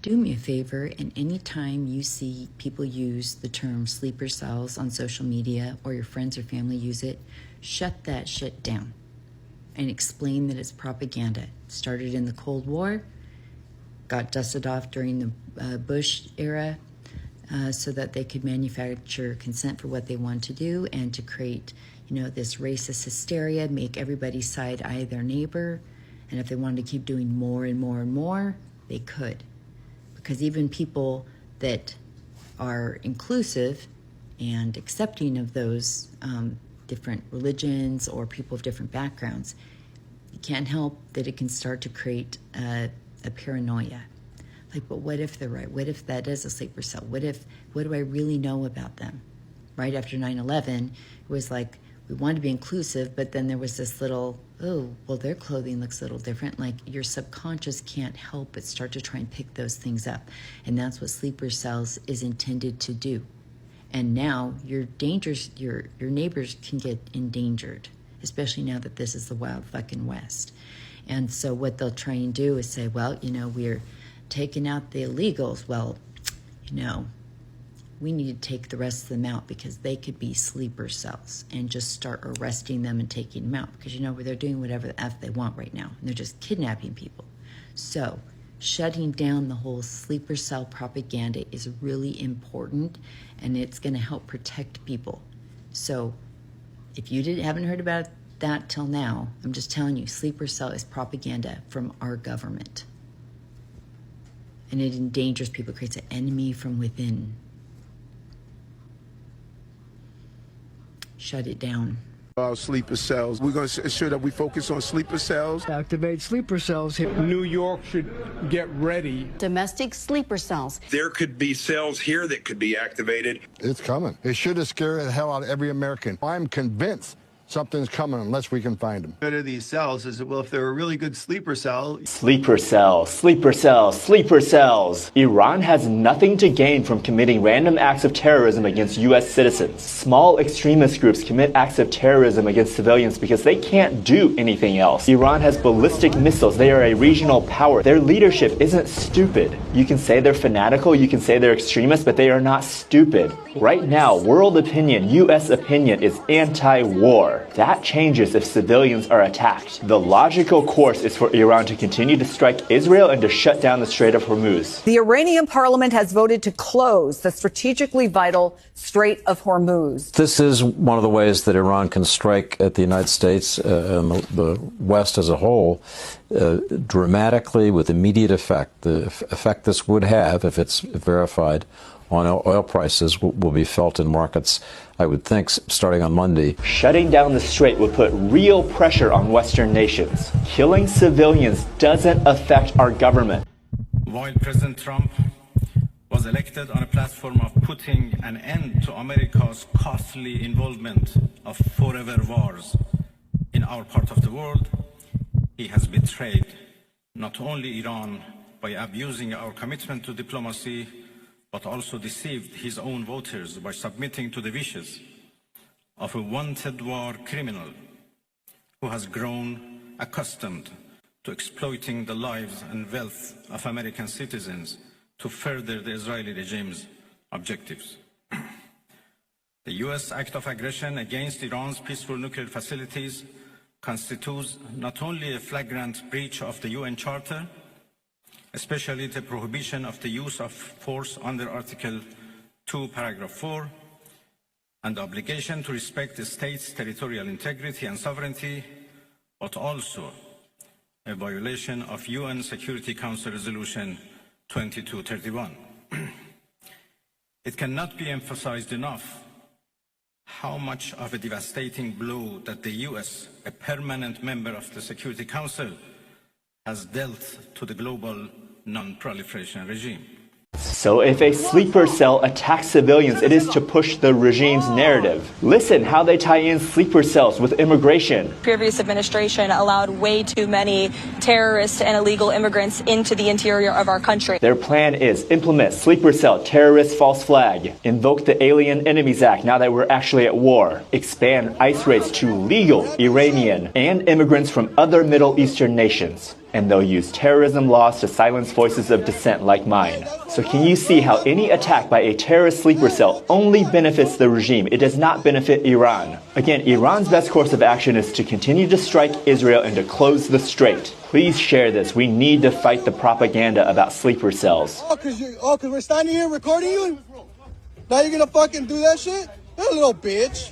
Do me a favor, and anytime you see people use the term sleeper cells on social media or your friends or family use it, shut that shit down and explain that it's propaganda. It started in the Cold War, got dusted off during the Bush era so that they could manufacture consent for what they want to do and to create, this racist hysteria, make everybody side-eye their neighbor. And if they wanted to keep doing more and more and more, they could. Because even people that are inclusive and accepting of those different religions or people of different backgrounds, you can't help that it can start to create a paranoia. Like, but what if they're right? What if that is a sleeper cell? What do I really know about them? Right after 9/11, it was like, we wanted to be inclusive, but then there was this little, oh, well, their clothing looks a little different. Like, your subconscious can't help but start to try and pick those things up. And that's what sleeper cells is intended to do. And now your neighbors can get endangered, especially now that this is the wild fucking West. And so what they'll try and do is say, well, we're taking out the illegals. Well, we need to take the rest of them out because they could be sleeper cells, and just start arresting them and taking them out because they're doing whatever the F they want right now, and they're just kidnapping people. So shutting down the whole sleeper cell propaganda is really important, and it's going to help protect people. So if you haven't heard about that till now, I'm just telling you, sleeper cell is propaganda from our government, and it endangers people, creates an enemy from within. Shut it down. Sleeper cells. We're going to ensure that we focus on sleeper cells. Activate sleeper cells here. New York should get ready. Domestic sleeper cells. There could be cells here that could be activated. It's coming. It should have scared the hell out of every American. I'm convinced something's coming unless we can find them. Good of these cells is that, well, if they're a really good sleeper cell. Sleeper cells, sleeper cells, sleeper cells. Iran has nothing to gain from committing random acts of terrorism against U.S. citizens. Small extremist groups commit acts of terrorism against civilians because they can't do anything else. Iran has ballistic missiles. They are a regional power. Their leadership isn't stupid. You can say they're fanatical, you can say they're extremists, but they are not stupid. Right now, world opinion, U.S. opinion is anti-war. That changes if civilians are attacked. The logical course is for Iran to continue to strike Israel and to shut down the Strait of Hormuz. The Iranian parliament has voted to close the strategically vital Strait of Hormuz. This is one of the ways that Iran can strike at the United States and the West as a whole dramatically with immediate effect. The effect this would have, if it's verified, on oil prices will be felt in markets, I would think, starting on Monday. Shutting down the strait would put real pressure on Western nations. Killing civilians doesn't affect our government. While President Trump was elected on a platform of putting an end to America's costly involvement of forever wars in our part of the world, he has betrayed not only Iran by abusing our commitment to diplomacy, but also deceived his own voters by submitting to the wishes of a wanted war criminal who has grown accustomed to exploiting the lives and wealth of American citizens to further the Israeli regime's objectives. The U.S. act of aggression against Iran's peaceful nuclear facilities constitutes not only a flagrant breach of the UN Charter, especially the prohibition of the use of force under Article 2, Paragraph 4, and the obligation to respect the state's territorial integrity and sovereignty, but also a violation of UN Security Council Resolution 2231. It cannot be emphasized enough how much of a devastating blow that the US, a permanent member of the Security Council, has dealt to the global non-proliferation regime. So if a sleeper cell attacks civilians, it is to push the regime's narrative. Listen how they tie in sleeper cells with immigration. Previous administration allowed way too many terrorists and illegal immigrants into the interior of our country. Their plan is implement sleeper cell terrorist false flag, invoke the Alien Enemies Act now that we're actually at war, expand ICE raids to legal Iranian and immigrants from other Middle Eastern nations. And they'll use terrorism laws to silence voices of dissent like mine. So can you see how any attack by a terrorist sleeper cell only benefits the regime? It does not benefit Iran. Again, Iran's best course of action is to continue to strike Israel and to close the strait. Please share this. We need to fight the propaganda about sleeper cells. Because we're standing here recording you? Now you're gonna fucking do that shit? That little bitch.